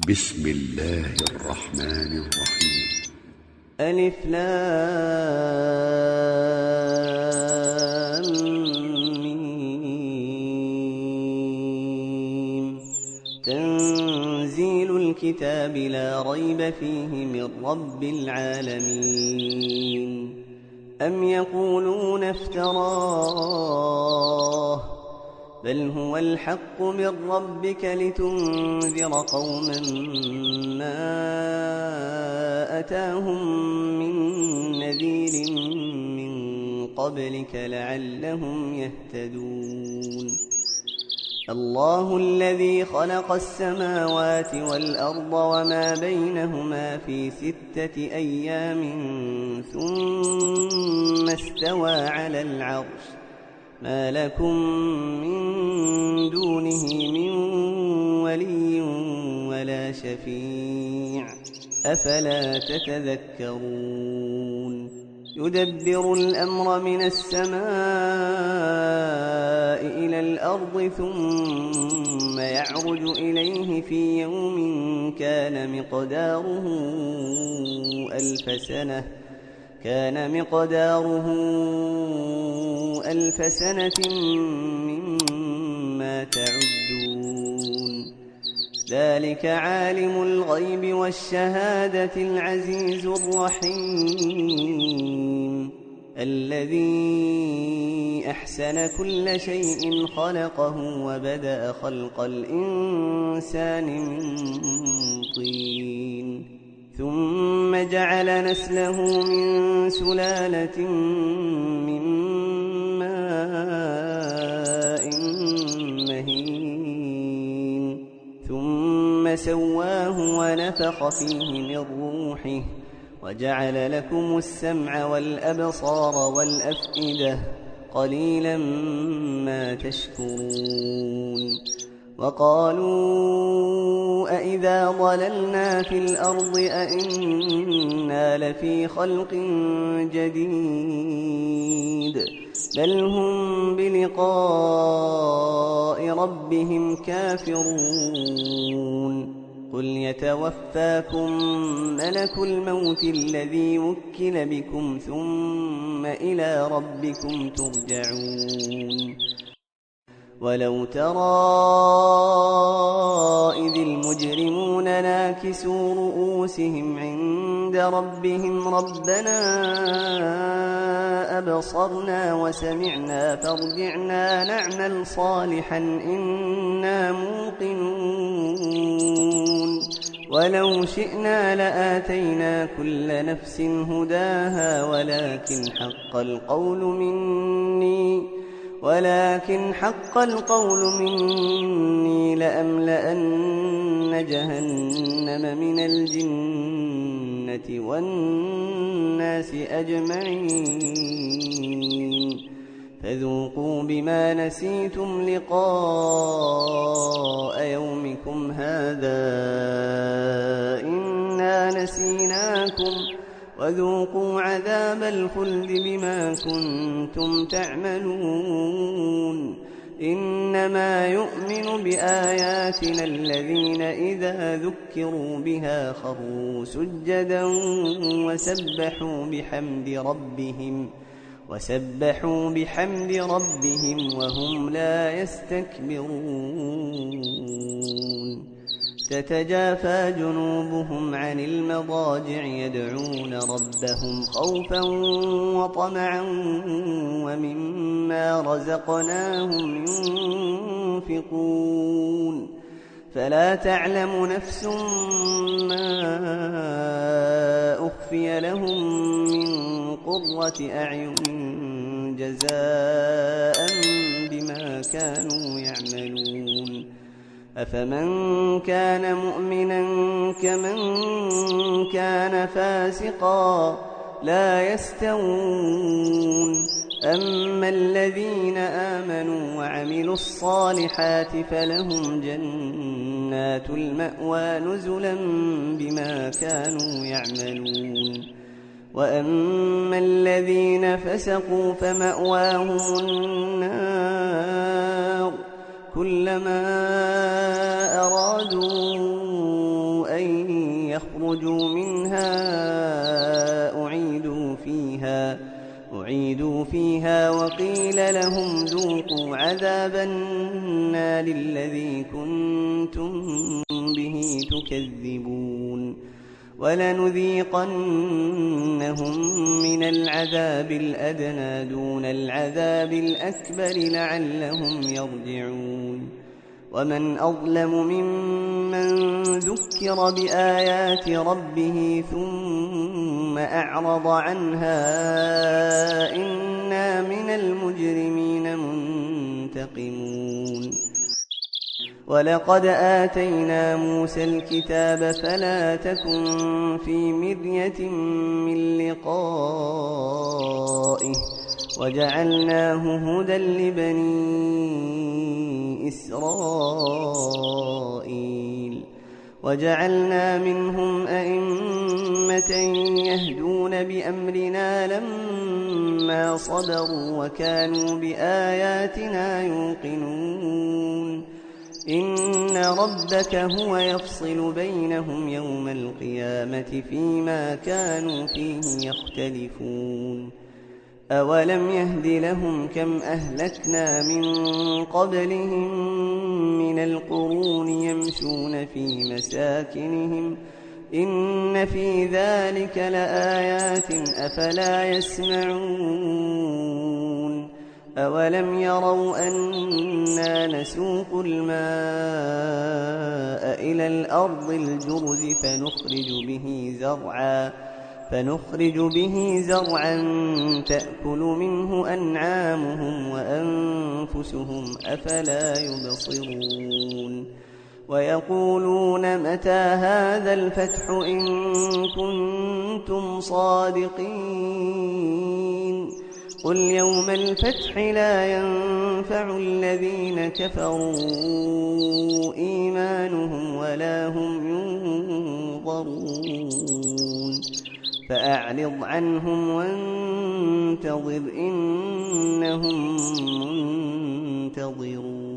بسم الله الرحمن الرحيم. ألف لام ميم. تنزيل الكتاب لا ريب فيه من رب العالمين. أم يقولون افتراه بل هو الحق من ربك لتنذر قوما ما أتاهم من نذير من قبلك لعلهم يهتدون. الله الذي خلق السماوات والأرض وما بينهما في 6 أيام ثم استوى على العرش ما لكم من دونه من ولي ولا شفيع أفلا تتذكرون. يدبر الأمر من السماء إلى الأرض ثم يعرج إليه في يوم كان مقداره 1000 سنة مما تعدون. ذلك عالم الغيب والشهادة العزيز الرحيم الذي أحسن كل شيء خلقه وبدأ خلق الإنسان من طين ثم جعل نسله من سلالة من ماء مهين ثم سواه ونفخ فيه من روحه وجعل لكم السمع والأبصار والأفئدة قليلا ما تشكرون. وقالوا أإذا ضللنا في الأرض أإنا لفي خلق جديد بل هم بلقاء ربهم كافرون. قل يتوفاكم ملك الموت الذي وكل بكم ثم إلى ربكم ترجعون. ولو ترى إذ المجرمون ناكسوا رؤوسهم عند ربهم ربنا أبصرنا وسمعنا فارجعنا نعمل صالحا إنا موقنون. ولو شئنا لآتينا كل نفس هداها ولكن حق القول مني لأملأن جهنم من الجنة والناس أجمعين. فذوقوا بما نسيتم لقاء يومكم هذا إنا نسيناكم وذوقوا عذاب الخلد بما كنتم تعملون. إنما يؤمن بآياتنا الذين إذا ذكروا بها خروا سجدا وسبحوا بحمد ربهم وهم لا يستكبرون. تتجافى جنوبهم عن المضاجع يدعون ربهم خوفا وطمعا ومما رزقناهم ينفقون. فلا تعلم نفس ما أخفي لهم من قرة أعين جزاء بما كانوا يعملون. أفمن كان مؤمنا كمن كان فاسقا لا يستوون. أما الذين آمنوا وعملوا الصالحات فلهم جنات المأوى نزلا بما كانوا يعملون. وأما الذين فسقوا فمأواهم النار كلما أرادوا اخرجوا منها أعيدوا فيها وقيل لهم ذوقوا عذاب النار الذي كنتم به تكذبون ولنذيقنهم من العذاب الأدنى دون العذاب الأكبر لعلهم يرجعون ومن أظلم ممن ذكر بآيات ربه ثم أعرض عنها إنا من المجرمين منتقمون ولقد آتينا موسى الكتاب فلا تكن في مرية من لقائه وجعلناه هدى لبني إسرائيل وجعلنا منهم أئمة يهدون بأمرنا لما صبروا وكانوا بآياتنا يوقنون إن ربك هو يفصل بينهم يوم القيامة فيما كانوا فيه يختلفون أولم يهد لهم كم أهلكنا من قبلهم من القرون يمشون في مساكنهم إن في ذلك لآيات أفلا يسمعون أولم يروا أنا نسوق الماء إلى الأرض الجرز فنخرج به زرعا تأكل منه أنعامهم وأنفسهم أفلا يبصرون ويقولون متى هذا الفتح إن كنتم صادقين قل يوم الفتح لا ينفع الذين كفروا إيمانهم ولا هم ينظرون فأعرض عنهم وانتظر إنهم منتظرون